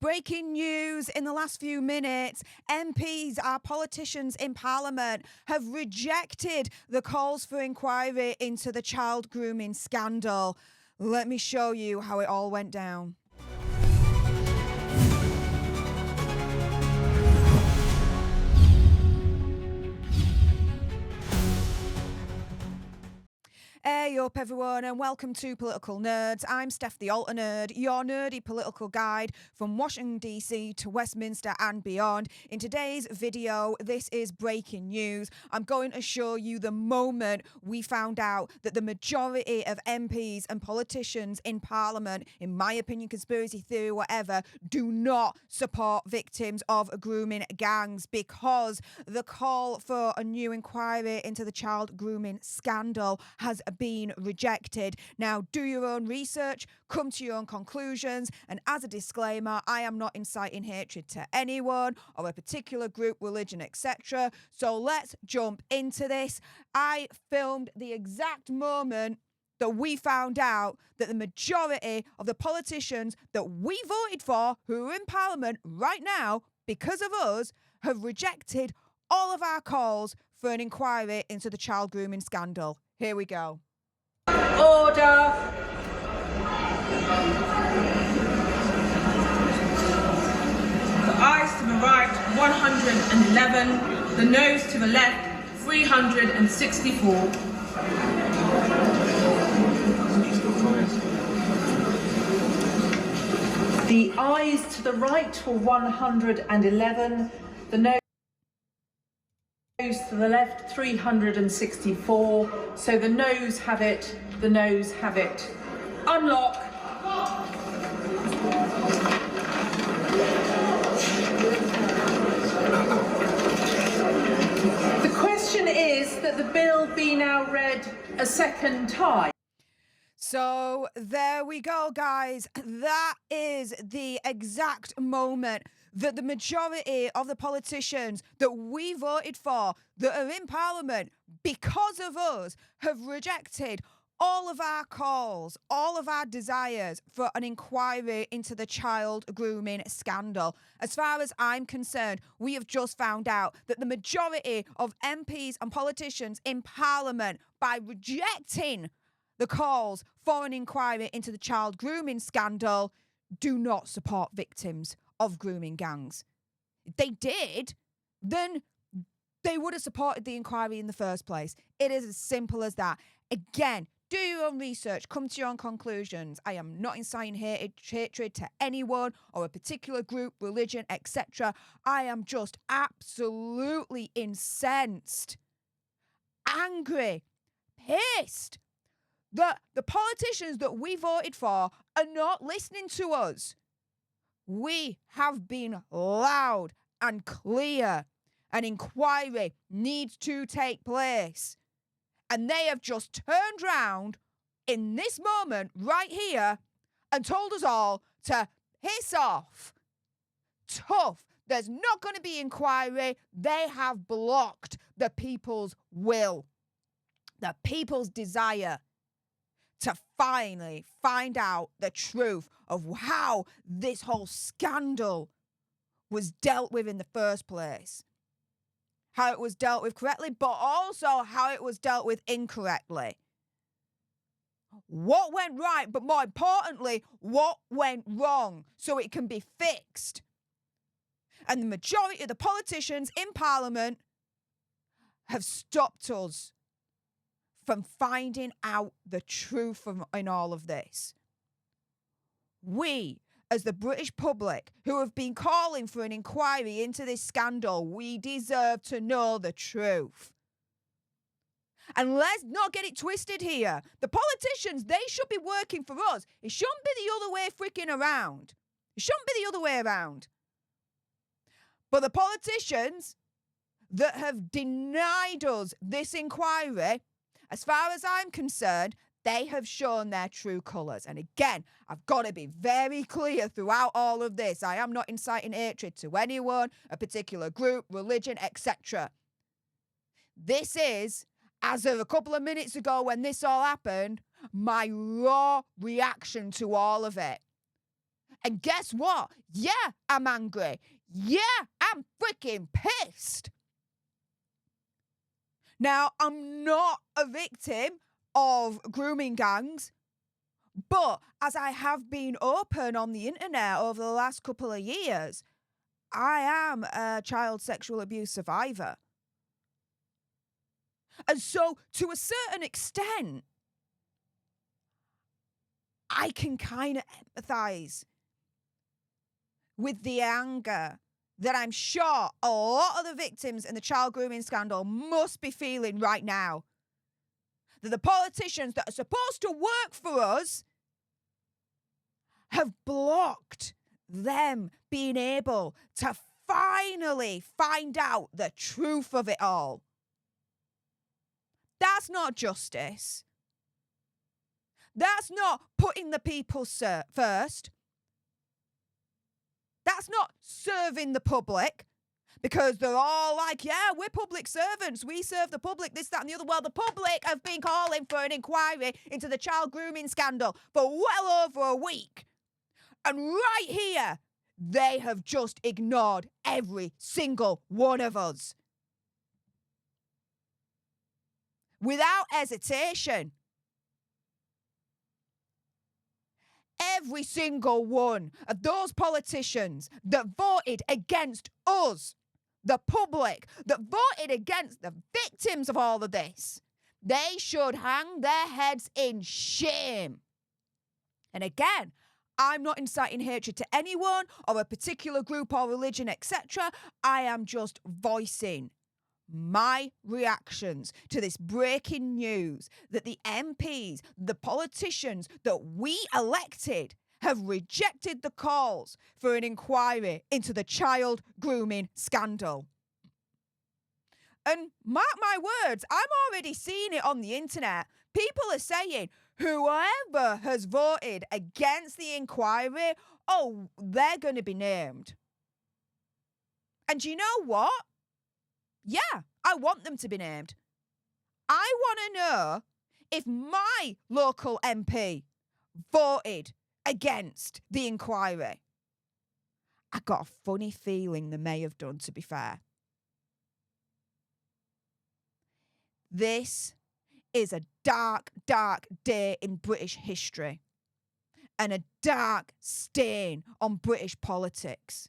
Breaking news in the last few minutes. MPs, our politicians in Parliament, have rejected the calls for inquiry into the child grooming scandal. Let me show you how it all went down. Hey up everyone and welcome to Political Nerds. I'm Steph the Alter Nerd, your nerdy political guide from Washington DC to Westminster and beyond. In today's video, this is breaking news. I'm going to show you the moment we found out that the majority of MPs and politicians in Parliament, in my opinion, conspiracy theory, whatever, do not support victims of grooming gangs because the call for a new inquiry into the child grooming scandal has been rejected. Now, do your own research, come to your own conclusions, and as a disclaimer, I am not inciting hatred to anyone or a particular group, religion, etc. So let's jump into this. I filmed the exact moment that we found out that the majority of the politicians that we voted for, who are in Parliament right now, because of us, have rejected all of our calls for an inquiry into the child grooming scandal. Here we go. Order. The ayes to the right, 111. The noes to the left, 364. The ayes to the right were 111. The noes to the left, 364. So the noes have it, the noes have it. Unlock. The question is that the bill be now read a second time. So there we go, guys. That is the exact moment that the majority of the politicians that we voted for that are in Parliament because of us have rejected all of our calls, all of our desires for an inquiry into the child grooming scandal. As far as I'm concerned, we have just found out that the majority of MPs and politicians in Parliament, by rejecting the calls for an inquiry into the child grooming scandal, do not support victims of grooming gangs. If they did, then they would have supported the inquiry in the first place. It is as simple as that. Again, do your own research, come to your own conclusions. I am not inciting hatred to anyone or a particular group, religion, etc. I am just absolutely incensed, angry, pissed that the politicians that we voted for are not listening to us. We have been loud and clear. An inquiry needs to take place. And they have just turned round in this moment right here and told us all to piss off. Tough. There's not going to be inquiry. They have blocked the people's will, the people's desire to finally find out the truth of how this whole scandal was dealt with in the first place. How it was dealt with correctly, but also how it was dealt with incorrectly. What went right, but more importantly, what went wrong so it can be fixed. And the majority of the politicians in Parliament have stopped us from finding out the truth in all of this. We, as the British public, who have been calling for an inquiry into this scandal, we deserve to know the truth. And let's not get it twisted here. The politicians, they should be working for us. It shouldn't be the other way freaking around. It shouldn't be the other way around. But the politicians that have denied us this inquiry, as far as I'm concerned, they have shown their true colours. And again, I've got to be very clear throughout all of this. I am not inciting hatred to anyone, a particular group, religion, etc. This is, as of a couple of minutes ago when this all happened, my raw reaction to all of it. And guess what? Yeah, I'm angry. Yeah, I'm freaking pissed. Now, I'm not a victim of grooming gangs, but as I have been open on the internet over the last couple of years, I am a child sexual abuse survivor. And so, to a certain extent, I can kind of empathize with the anger that I'm sure a lot of the victims in the child grooming scandal must be feeling right now. That the politicians that are supposed to work for us have blocked them being able to finally find out the truth of it all. That's not justice. That's not putting the people first. That's not serving the public, because they're all like, yeah, we're public servants. We serve the public, this, that, and the other. Well, the public have been calling for an inquiry into the child grooming scandal for well over a week. And right here, they have just ignored every single one of us. Without hesitation. Every single one of those politicians that voted against us, the public, that voted against the victims of all of this, they should hang their heads in shame. And again, I'm not inciting hatred to anyone or a particular group or religion, etc. I am just voicing my reactions to this breaking news that the MPs, the politicians that we elected, have rejected the calls for an inquiry into the child grooming scandal. And mark my words, I'm already seeing it on the internet. People are saying whoever has voted against the inquiry, oh, they're going to be named. And you know what? Yeah, I want them to be named. I want to know if my local MP voted against the inquiry. I got a funny feeling they may have done, to be fair. This is a dark, dark day in British history and a dark stain on British politics.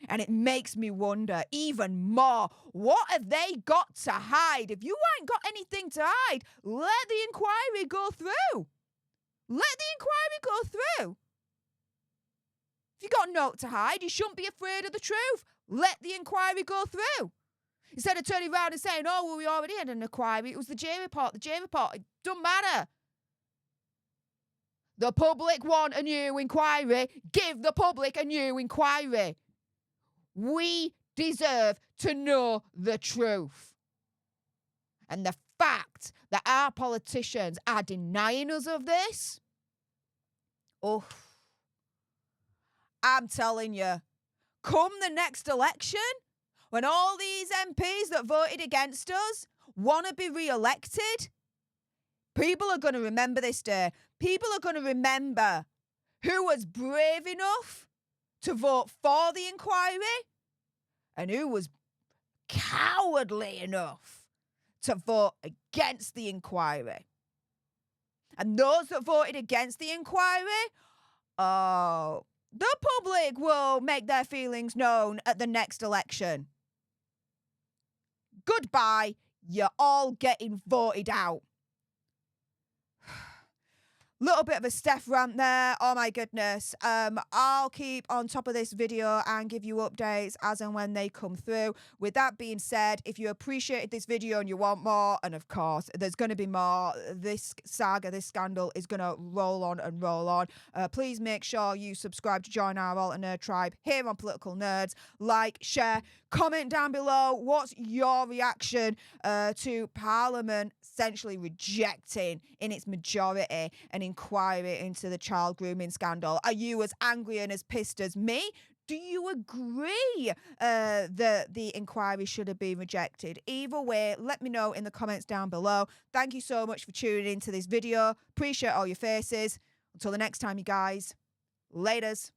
And it makes me wonder even more, what have they got to hide? If you ain't got anything to hide, let the inquiry go through. Let the inquiry go through. If you got no to hide, you shouldn't be afraid of the truth. Let the inquiry go through. Instead of turning around and saying, oh, well, we already had an inquiry. It was the J report, It doesn't matter. The public want a new inquiry. Give the public a new inquiry. We deserve to know the truth. And the fact that our politicians are denying us of this, oh, I'm telling you, come the next election, when all these MPs that voted against us want to be re-elected, people are going to remember this day. People are going to remember who was brave enough to vote for the inquiry and who was cowardly enough to vote against the inquiry. And those that voted against the inquiry, oh, the public will make their feelings known at the next election. Goodbye, you're all getting voted out. Little bit of a Steph rant there. Oh my goodness. I'll keep on top of this video and give you updates as and when they come through. With that being said, if you appreciated this video and you want more, and of course there's going to be more, this saga, this scandal is going to roll on and roll on. Please make sure you subscribe to join our Alter Nerd tribe here on Political Nerds. Like, share, comment down below. What's your reaction to Parliament essentially rejecting in its majority an inquiry into the child grooming scandal? Are you as angry and as pissed as me? Do you agree that the inquiry should have been rejected? Either way, let me know in the comments down below. Thank you so much for tuning into this video. Appreciate all your faces. Until the next time, you guys. Laters.